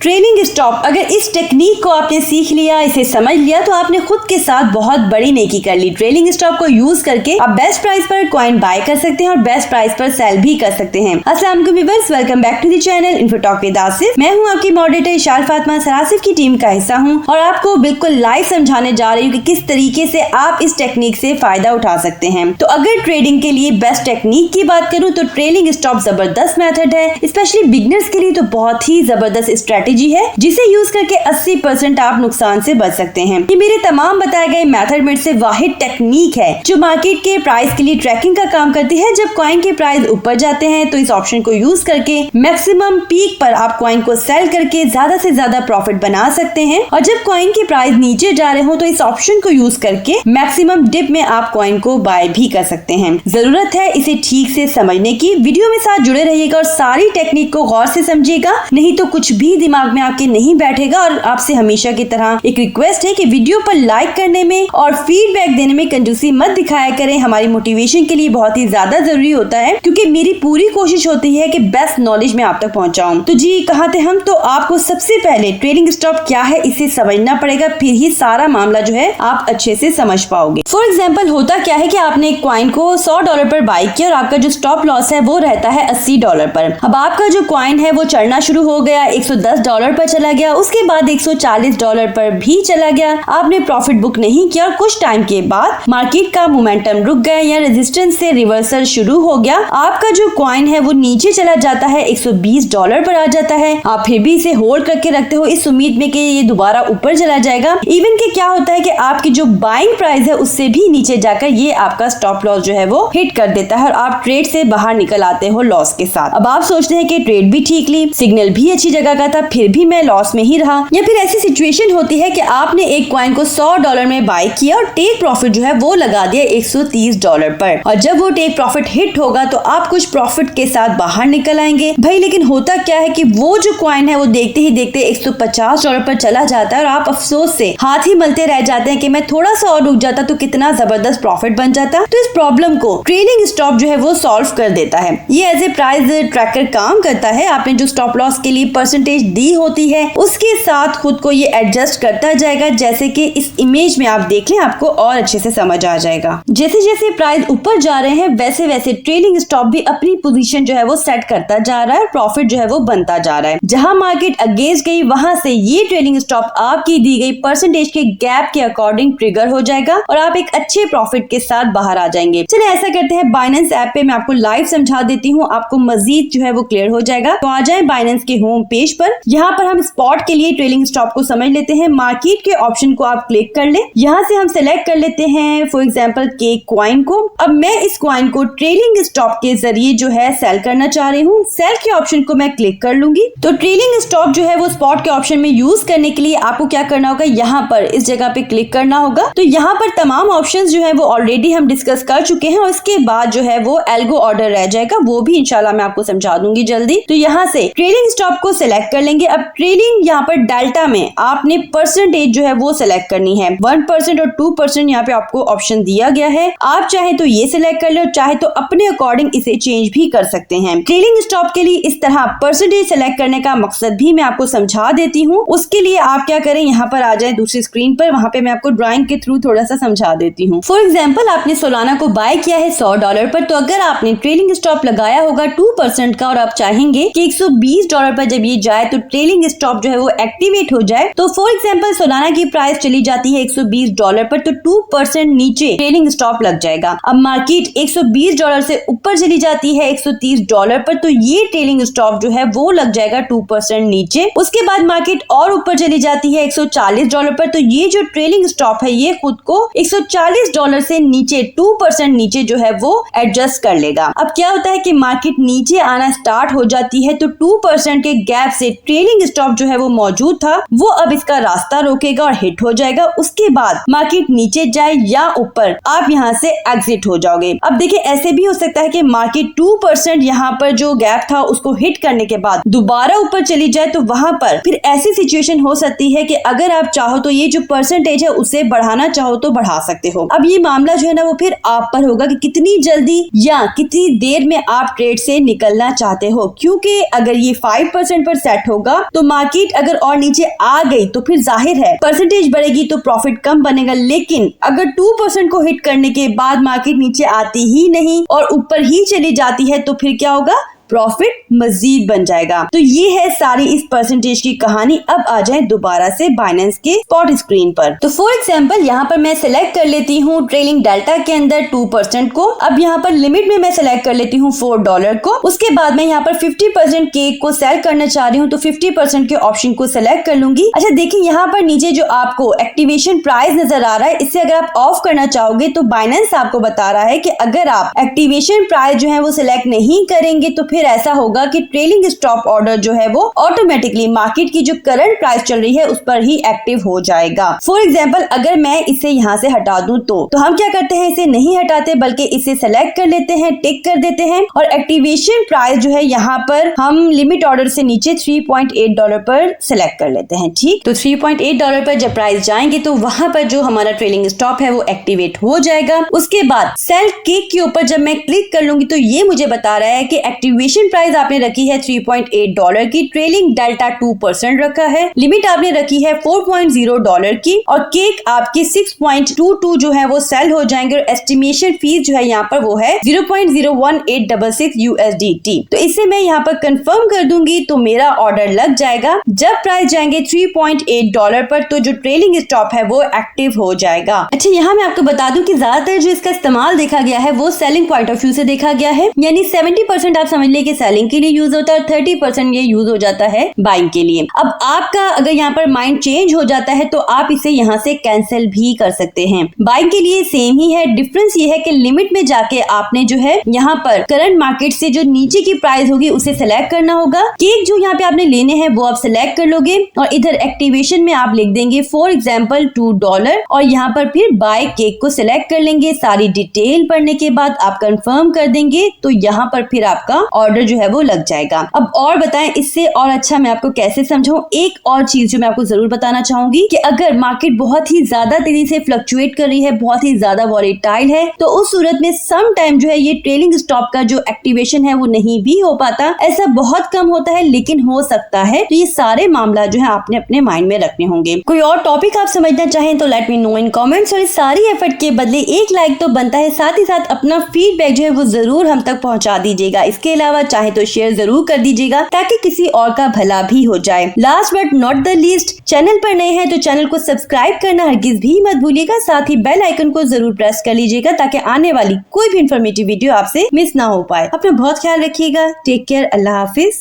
Trailing stop, अगर इस technique को आपने सीख लिया, इसे समझ लिया, तो आपने खुद के साथ बहुत बड़ी नेकी कर ली। ट्रेलिंग स्टॉप को यूज करके आप बेस्ट प्राइस पर कॉइन बाय कर सकते हैं और बेस्ट प्राइस पर सेल भी कर सकते हैं। अस्सलाम वालेकुम viewers, welcome back to the channel info talk with Asif. मैं हूं आपकी मॉडरेटर इशार फातिमा, आसिफ की टीम का हिस्सा हूं और आपको बिल्कुल लाइव समझाने जा रही हूं कि किस तरीके से आप इस टेक्निक से फायदा उठा सकते हैं। तो अगर ट्रेडिंग के लिए बेस्ट टेक्निक की बात करूं तो ट्रेलिंग स्टॉप जबरदस्त मेथड है, स्पेशली बिगिनर्स के लिए तो बहुत ही जबरदस्त स्ट्रेटेजी है जिसे यूज करके 80% आप नुकसान से बच सकते हैं। ये मेरे तमाम बताए गए मेथड में से वाहिद टेक्निक है जो मार्केट के प्राइस के लिए ट्रैकिंग का काम करती है। जब कॉइन के प्राइस ऊपर जाते हैं तो इस ऑप्शन को यूज करके मैक्सिमम पीक पर आप कॉइन को सेल करके ज्यादा से ज्यादा प्रॉफिट बना सकते हैं और जब कॉइन के प्राइस नीचे जा रहे हो तो इस ऑप्शन को यूज करके मैक्सिमम डिप में आप कॉइन को बाय भी कर सकते हैं। जरूरत है इसे ठीक से समझने की। वीडियो में साथ जुड़े रहिएगा और सारी टेक्निक को गौर से समझिएगा, नहीं तो कुछ भी दिमाग में आपके नहीं बैठेगा। और आपसे हमेशा की तरह एक रिक्वेस्ट है कि वीडियो पर लाइक करने में और फीडबैक देने में कंजूसी मत दिखाया करें। हमारी मोटिवेशन के लिए बहुत ही ज्यादा जरूरी होता है क्योंकि मेरी पूरी कोशिश होती है कि बेस्ट नॉलेज में आप तक पहुंचाऊं। तो जी कहाँ थे हम, तो आपको सबसे पहले ट्रेलिंग स्टॉप क्या है इसे समझना पड़ेगा, फिर ही सारा मामला जो है आप अच्छे से समझ पाओगे। फॉर एग्जाम्पल होता क्या है कि आपने एक कॉइन को $100 पर बाय किया और आपका जो स्टॉप लॉस है वो रहता है $80 पर। अब आपका जो कॉइन है वो चढ़ना शुरू हो गया, $110 पर चला गया, उसके बाद $140 पर भी चला गया। आपने प्रॉफिट बुक नहीं किया और कुछ टाइम के बाद मार्केट का मोमेंटम रुक गया या रेजिस्टेंस से रिवर्सल शुरू हो गया। आपका जो कॉइन है वो नीचे चला जाता है, $120 पर आ जाता है। आप फिर भी इसे होल्ड करके रखते हो इस उम्मीद में कि ये दोबारा ऊपर चला जाएगा। इवन के क्या होता है कि आपकी जो बाइंग प्राइस है उससे भी नीचे जाकर ये आपका स्टॉप लॉस जो है वो हिट कर देता है और आप ट्रेड से बाहर निकल आते हो लॉस के साथ। अब आप सोचते हैं कि ट्रेड भी ठीक ली, सिग्नल भी अच्छी जगह का था, फिर भी मैं लॉस में ही रहा। या फिर ऐसी सिचुएशन होती है कि आपने एक कॉइन को $100 में बाय किया और टेक प्रॉफिट जो है वो लगा दिया $130 पर और जब वो टेक प्रॉफिट हिट होगा तो आप कुछ प्रॉफिट के साथ बाहर निकल आएंगे भाई। लेकिन होता क्या है कि वो जो कॉइन है वो देखते ही देखते $150 पर चला जाता है और आप अफसोस से हाथ ही मलते रह जाते हैं कि मैं थोड़ा सा और रुक जाता तो कितना जबरदस्त प्रॉफिट बन जाता। तो इस प्रॉब्लम को ट्रेलिंग स्टॉप जो है वो सॉल्व कर देता है। ये एज ए प्राइस ट्रैकर काम करता है। आपने जो स्टॉप लॉस के लिए परसेंटेज दी होती है उसके साथ खुद को ये एडजस्ट करता जाएगा, जैसे कि इस इमेज में आप देख लें, आपको और अच्छे से समझ आ जाएगा। जैसे जैसे प्राइस ऊपर जा रहे हैं वैसे वैसे ट्रेलिंग स्टॉप भी अपनी पोजीशन जो है वो सेट करता जा रहा है, प्रॉफिट जो है वो बनता जा रहा है। जहां मार्केट अगेंस्ट गई वहां से ये ट्रेलिंग स्टॉप आपकी दी गई परसेंटेज के गैप के अकॉर्डिंग ट्रिगर हो जाएगा और आप एक अच्छे प्रॉफिट के साथ बाहर आ जाएंगे। चलिए ऐसा करते हैं, बाइनेंस ऐप पे मैं आपको लाइव समझा देती हूँ, आपको मजीद जो है वो क्लियर हो जाएगा। तो आ जाए बाइनेंस के होम पेज पर। यहाँ पर हम स्पॉट के लिए ट्रेलिंग स्टॉप को समझ लेते हैं। मार्केट के ऑप्शन को आप क्लिक कर ले, यहाँ से हम सेलेक्ट कर लेते हैं फॉर एग्जाम्पल के कॉइन को। अब मैं इस कॉइन को ट्रेलिंग स्टॉप के जरिए जो है सेल करना चाह रही हूँ। सेल के ऑप्शन को मैं क्लिक कर लूंगी। तो ट्रेलिंग स्टॉप जो है वो स्पॉट के ऑप्शन में यूज करने के लिए आपको क्या करना होगा, यहाँ पर इस जगह पे क्लिक करना होगा। तो यहाँ पर तमाम ऑप्शंस जो है वो ऑलरेडी हम डिस्कस कर चुके हैं और इसके बाद जो है वो एल्गो ऑर्डर रह जाएगा, वो भी इंशाल्लाह मैं आपको समझा दूंगी जल्दी। तो यहाँ से ट्रेलिंग स्टॉप को सिलेक्ट कर लेंगे। अब ट्रेलिंग यहाँ पर डेल्टा में आपने परसेंटेज जो है वो सिलेक्ट करनी है। 1% और 2% यहाँ पे आपको ऑप्शन दिया गया है। आप चाहे तो ये सिलेक्ट कर लो, चाहे तो अपने अकॉर्डिंग इसे चेंज भी कर सकते हैं। ट्रेलिंग स्टॉप के लिए इस तरह परसेंटेज सिलेक्ट करने का मकसद भी मैं आपको समझा देती हूँ। उसके लिए आप क्या करें, यहाँ पर आ जाए दूसरी स्क्रीन पर, वहाँ पे मैं आपको ड्राइंग के थ्रू थोड़ा सा समझा देती हूँ। फॉर एग्जाम्पल आपने सोलाना को बाय किया है $100 पर, तो अगर आपने ट्रेलिंग स्टॉप लगाया होगा 2% का और आप चाहेंगे कि $120 पर जब ये जाए तो ट्रेलिंग स्टॉप जो है वो एक्टिवेट हो जाए, तो फॉर एग्जाम्पल सोलाना की प्राइस चली जाती है $120 पर, तो 2% नीचे ट्रेलिंग स्टॉप लग जाएगा। अब मार्केट $120 से ऊपर चली जाती है $130 पर, तो ये ट्रेलिंग स्टॉप जो है वो लग जाएगा 2% नीचे। उसके बाद मार्केट और ऊपर चली जाती है $140 पर, तो ये जो ट्रेलिंग स्टॉप है ये खुद को $140 से नीचे 2% नीचे जो है वो एडजस्ट कर लेगा। अब क्या होता है कि मार्केट नीचे आना स्टार्ट हो जाती है तो 2% के गैप से ट्रेलिंग स्टॉप जो है वो मौजूद था वो अब इसका रास्ता रोकेगा और हिट हो जाएगा। उसके बाद मार्केट नीचे जाए या ऊपर, आप यहाँ से एग्जिट हो जाओगे। अब देखिए ऐसे भी हो सकता है कि मार्केट 2% यहाँ पर जो गैप था उसको हिट करने के बाद दोबारा ऊपर चली जाए, तो वहां पर फिर ऐसी सिचुएशन हो सकती है कि अगर आप चाहो तो ये जो परसेंटेज है उसे बढ़ाना चाहो तो बढ़ा सकते हो। अब ये मामला जो है ना वो फिर आप पर होगा कि कितनी जल्दी या कितनी देर में आप ट्रेड से निकलना चाहते हो, क्योंकि अगर ये 5% पर सेट होगा होगा। तो मार्केट अगर और नीचे आ गई तो फिर जाहिर है परसेंटेज बढ़ेगी तो प्रॉफिट कम बनेगा, लेकिन अगर 2% को हिट करने के बाद मार्केट नीचे आती ही नहीं और ऊपर ही चली जाती है तो फिर क्या होगा, प्रॉफिट मजीद बन जाएगा। तो ये है सारी इस परसेंटेज की कहानी। अब आ जाए दोबारा से बाइनेंस के स्पॉट स्क्रीन पर। तो फॉर एग्जांपल यहाँ पर मैं सिलेक्ट कर लेती हूँ ट्रेलिंग डेल्टा के अंदर 2% को। अब यहाँ पर लिमिट में मैं सिलेक्ट कर लेती हूँ $4 को। उसके बाद मैं यहाँ पर 50% केक को सेल करना चाह रही हूँ तो 50% के ऑप्शन को सिलेक्ट कर लूंगी। अच्छा देखिए यहाँ पर नीचे जो आपको एक्टिवेशन प्राइस नजर आ रहा है, इससे अगर आप ऑफ करना चाहोगे तो बाइनेंस आपको बता रहा है कि अगर आप एक्टिवेशन प्राइस जो है वो सिलेक्ट नहीं करेंगे तो फिर ऐसा होगा कि ट्रेलिंग स्टॉप ऑर्डर जो है वो ऑटोमेटिकली मार्केट की जो करंट प्राइस चल रही है उस पर ही एक्टिव हो जाएगा। फॉर एग्जांपल अगर मैं इसे यहाँ से हटा दूं तो हम क्या करते हैं, इसे नहीं हटाते बल्कि इसे सेलेक्ट कर लेते हैं, टिक कर देते हैं और एक्टिवेशन प्राइस जो है यहाँ पर हम लिमिट ऑर्डर से नीचे $3.8 पर सेलेक्ट कर लेते हैं। ठीक, तो $3.8 पर जब प्राइस जाएंगे तो वहां पर जो हमारा ट्रेलिंग स्टॉप है वो एक्टिवेट हो जाएगा। उसके बाद सेल केक के ऊपर जब मैं क्लिक कर लूंगी तो ये मुझे बता रहा है कि एक्टिवेशन प्राइस आपने रखी है $3.8 की, ट्रेलिंग डेल्टा 2% रखा है, लिमिट आपने रखी है $4.0 की और केक आपके 6.22 जो है वो सेल हो जाएंगे और एस्टिमेशन फीस जो है यहाँ पर वो है 0.01866 USDT। तो इसे मैं यहाँ पर कंफर्म कर दूंगी तो मेरा ऑर्डर लग जाएगा। जब प्राइस जाएंगे $3.8 पर तो जो ट्रेलिंग स्टॉप है वो एक्टिव हो जाएगा। अच्छा यहाँ मैं आपको बता दूं कि ज्यादातर जो इसका इस्तेमाल देखा गया है वो सेलिंग पॉइंट ऑफ व्यू से देखा गया है, यानी 70% आप समझ के सेलिंग के लिए यूज होता है और 30% ये यूज हो जाता है बाइंग के लिए। अब आपका अगर यहाँ पर माइंड चेंज हो जाता है तो आप इसे यहाँ से कैंसिल भी कर सकते हैं। बाइंग के लिए सेम ही है, डिफरेंस ये है कि लिमिट में जाके आपने जो है यहाँ पर करंट मार्केट से जो नीचे की प्राइस होगी उसे सिलेक्ट करना होगा। केक जो यहाँ पे आपने लेने हैं वो आप सिलेक्ट कर लोगे और इधर एक्टिवेशन में आप लिख देंगे फॉर एग्जाम्पल $2 और यहाँ पर फिर बाय केक को सिलेक्ट कर लेंगे। सारी डिटेल पढ़ने के बाद आप कंफर्म कर देंगे तो यहाँ पर फिर आपका ऑर्डर जो है वो लग जाएगा। अब और बताएं इससे और अच्छा मैं आपको कैसे समझाऊं। एक और चीज जो मैं आपको जरूर बताना चाहूंगी कि अगर मार्केट बहुत ही ज्यादा तेजी से फ्लक्चुएट कर रही है, बहुत ही ज्यादा वॉलेटाइल है, तो उस सूरत में सम टाइम जो है ये ट्रेलिंग स्टॉप का जो एक्टिवेशन है वो नहीं भी हो पाता। ऐसा बहुत कम होता है लेकिन हो सकता है। तो ये सारे मामला जो है आपने अपने माइंड में रखने होंगे। कोई और टॉपिक आप समझना चाहें तो लेट मी नो इन कमेंट्स और इस सारी एफर्ट के बदले एक लाइक तो बनता है, साथ ही साथ अपना फीडबैक जो है वो जरूर हम तक पहुंचा दीजिएगा। इसके अलावा चाहे तो शेयर जरूर कर दीजिएगा ताकि किसी और का भला भी हो जाए। Last but not the least, channel पर नए हैं तो चैनल को सब्सक्राइब करना हरगिज भी मत भूलिएगा। साथ ही बेल आइकन को जरूर प्रेस कर लीजिएगा ताकि आने वाली कोई भी इंफॉर्मेटिव वीडियो आपसे मिस ना हो पाए। अपना बहुत ख्याल रखिएगा। Take care. अल्लाह हाफिज।